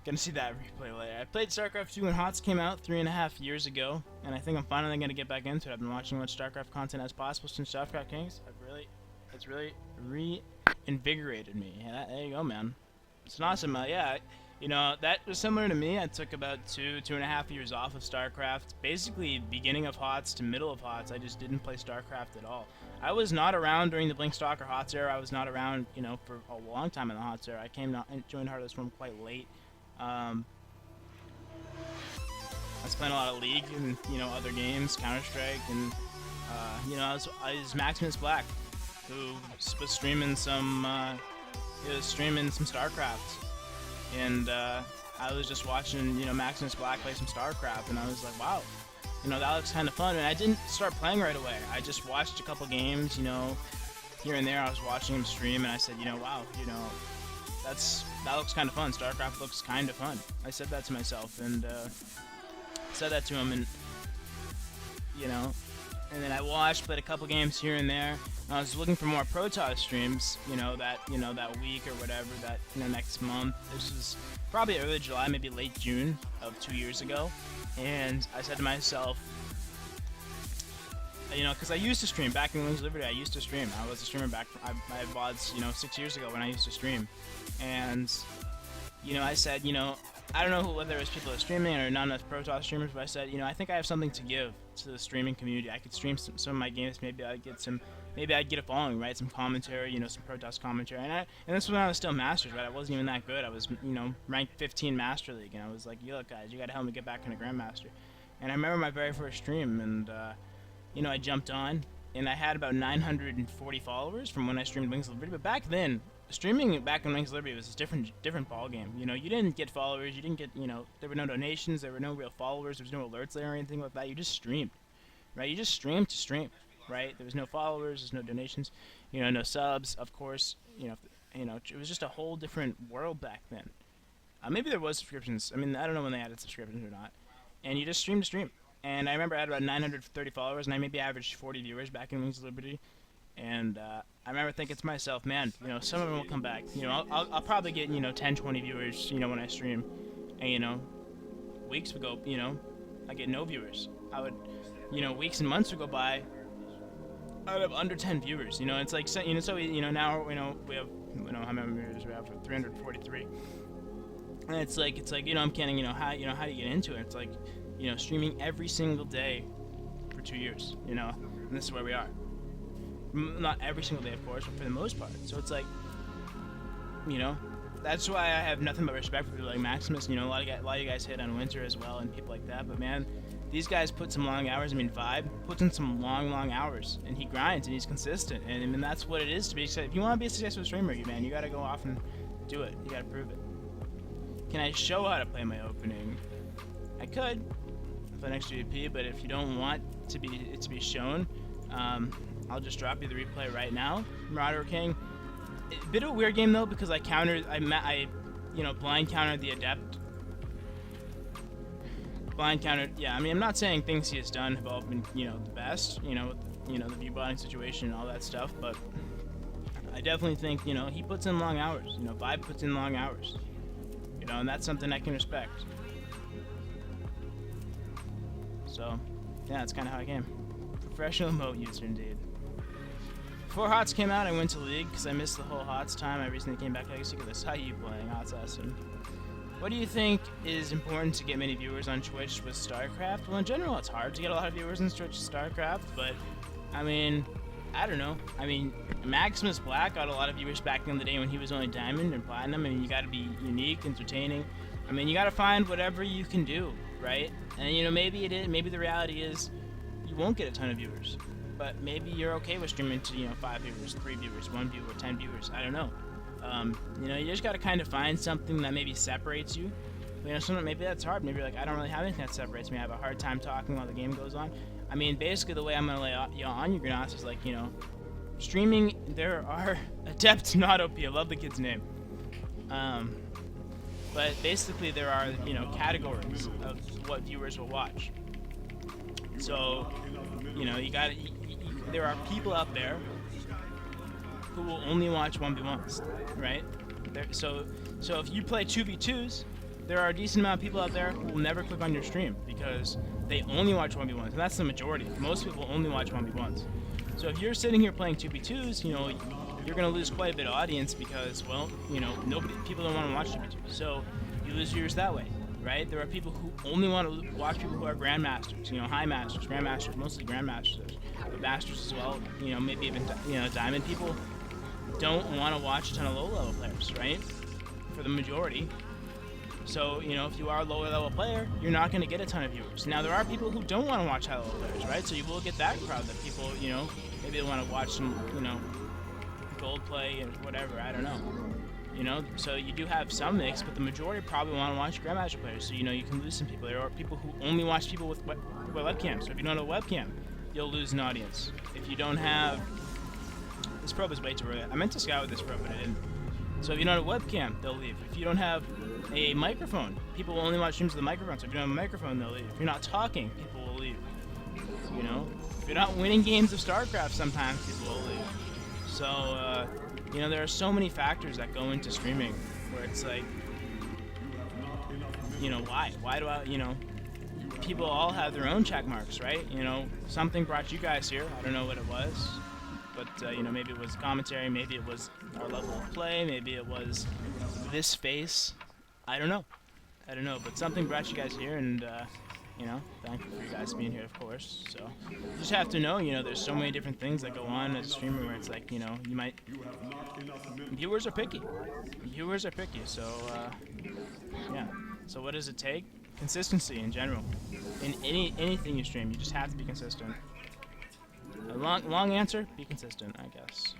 Gonna see that replay later. I played StarCraft 2 when HOTS came out 3.5 years ago, and I think I'm finally gonna get back into it. I've been watching as much StarCraft content as possible since StarCraft Kings. It's really reinvigorated me. Yeah, there you go, man. It's an awesome, yeah. You know, that was similar to me. I took about 2.5 years off of StarCraft. Basically, beginning of HOTS to middle of HOTS, I just didn't play StarCraft at all. I was not around during the Blinkstalker HOTS era. I was not around, you know, for a long time in the HOTS era. I joined Heart of the Swarm quite late. I was playing a lot of League and, you know, other games, Counter-Strike, and, you know, I was Maximus Black, who was streaming some, StarCraft. And I was just watching, you know, Maximus Black play some StarCraft, and I was like, wow, you know, that looks kind of fun. And I didn't start playing right away. I just watched a couple games, you know, here and there. I was watching him stream, and I said, you know, wow, you know, that looks kind of fun. StarCraft looks kind of fun. I said that to myself, and said that to him, and you know, and then I played a couple games here and there. And I was looking for more Protoss streams, you know, that week or whatever, that, you know, next month. This was probably early July, maybe late June of 2 years ago, and I said to myself, you know, because I used to stream back in Wings of Liberty. I used to stream. I was a streamer back. I had VODs, you know, 6 years ago when I used to stream, and you know, I said, you know, I don't know whether it was people that are streaming or not enough Protoss streamers, but I said, you know, I think I have something to give to the streaming community. I could stream some of my games. Maybe I'd get a following, right? Some commentary, you know, some Protoss commentary. And this was when I was still Masters, right? I wasn't even that good. I was, you know, ranked 15 Master League, and I was like, yo, look, guys, you gotta help me get back into Grandmaster. And I remember my very first stream, and you know, I jumped on, and I had about 940 followers from when I streamed Wings of Liberty. But back then, streaming back in Wings of Liberty was a different ball game. You know, you didn't get followers, you didn't get, you know, there were no donations, there were no real followers, there was no alerts there or anything like that. You just streamed, right? You just streamed to stream, right? There was no followers, there's no donations, you know, no subs, of course. You know, it was just a whole different world back then. Maybe there was subscriptions. I mean, I don't know when they added subscriptions or not. And you just streamed to stream. And I remember I had about 930 followers, and I maybe averaged 40 viewers back in Wings of Liberty. And I remember thinking to myself, man, you know, some of them will come back. You know, I'll probably get, you know, 10, 20 viewers, you know, when I stream. And, you know, weeks would go, you know, I get no viewers. I would, you know, weeks and months would go by, I would have under 10 viewers. You know, it's like, you know, so, you know, now, you know, we have, you know, how many viewers we have? 343. And it's like, you know, I'm kidding, you know, how do you get into it? It's like, you know, streaming every single day for 2 years, you know, and this is where we are. Not every single day, of course, but for the most part. So it's like, you know, that's why I have nothing but respect for people like Maximus. You know, a lot of you guys hit on Winter as well and people like that. But man, these guys put some long hours. I mean, Vibe puts in some long hours, and he grinds and he's consistent. And I mean, that's what it is to be. If you want to be a successful streamer, man, you got to go off and do it. You got to prove it. Can I show how to play my opening? I could for the next GP, but if you don't want to be shown, I'll just drop you the replay right now. Marauder King. A bit of a weird game though, because I you know, blind countered the Adept. Blind countered, yeah. I mean, I'm not saying things he has done have all been, you know, the best. You know, the view botting situation and all that stuff, but I definitely think, you know, he puts in long hours. You know, Vibe puts in long hours. You know, and that's something I can respect. So, yeah, that's kind of how I came. Professional emote user, indeed. Before HOTS came out, I went to League because I missed the whole HOTS time. I recently came back to Legacy because I saw you playing HOTS Assassin. What do you think is important to get many viewers on Twitch with StarCraft? Well, in general, it's hard to get a lot of viewers on Twitch with StarCraft, but, I mean, I don't know. I mean, Maximus Black got a lot of viewers back in the day when he was only Diamond and Platinum. I mean, you gotta be unique, entertaining. I mean, you gotta find whatever you can do, right? And, you know, maybe the reality is you won't get a ton of viewers. But maybe you're okay with streaming to, you know, 5 viewers, 3 viewers, 1 viewer, 10 viewers. I don't know. You know, you just got to kind of find something that maybe separates you. You know, something, maybe that's hard. Maybe you're like, I don't really have anything that separates me. I have a hard time talking while the game goes on. I mean, basically the way I'm going to lay you on your Granats is like, you know, streaming, there are Adepts, not OP. I love the kid's name. But basically there are, you know, categories of what viewers will watch. So, you know, there are people out there who will only watch 1v1s, right? So if you play 2v2s, there are a decent amount of people out there who will never click on your stream because they only watch 1v1s, and that's the majority. Most people only watch 1v1s. So if you're sitting here playing 2v2s, you know, you're going to lose quite a bit of audience because, well, you know, people don't want to watch 2v2s. So you lose viewers that way, right? There are people who only want to watch people who are grandmasters, you know, high masters, grandmasters, mostly grandmasters, but masters as well, you know, maybe even, you know, diamond people don't want to watch a ton of low-level players, right? For the majority. So, you know, if you are a lower-level player, you're not going to get a ton of viewers. Now, there are people who don't want to watch high-level players, right? So you will get that crowd that people, you know, maybe they want to watch some, you know, gold play and whatever, I don't know. You know, so you do have some mix, but the majority probably want to watch Grandmaster players. So, you know, you can lose some people. There are people who only watch people with webcams. So if you don't have a webcam, you'll lose an audience. If you don't have... This probe is way too early. I meant to scout with this probe, but I didn't. So if you don't have a webcam, they'll leave. If you don't have a microphone, people will only watch streams with a microphone. So if you don't have a microphone, they'll leave. If you're not talking, people will leave. You know? If you're not winning games of StarCraft, sometimes people will leave. So, you know, there are so many factors that go into streaming where it's like, you know, why? Why do I, you know, people all have their own check marks, right? You know, something brought you guys here. I don't know what it was. But, you know, maybe it was commentary, maybe it was our level of play, maybe it was this face. I don't know. I don't know, but something brought you guys here, and, you know, thank you for you guys being here, of course. So, you just have to know, you know, there's so many different things that go on as a streamer where it's like, you know, you might... Viewers are picky. Viewers are picky, so, yeah. So what does it take? Consistency in general. In anything you stream, you just have to be consistent. A long answer, be consistent, I guess.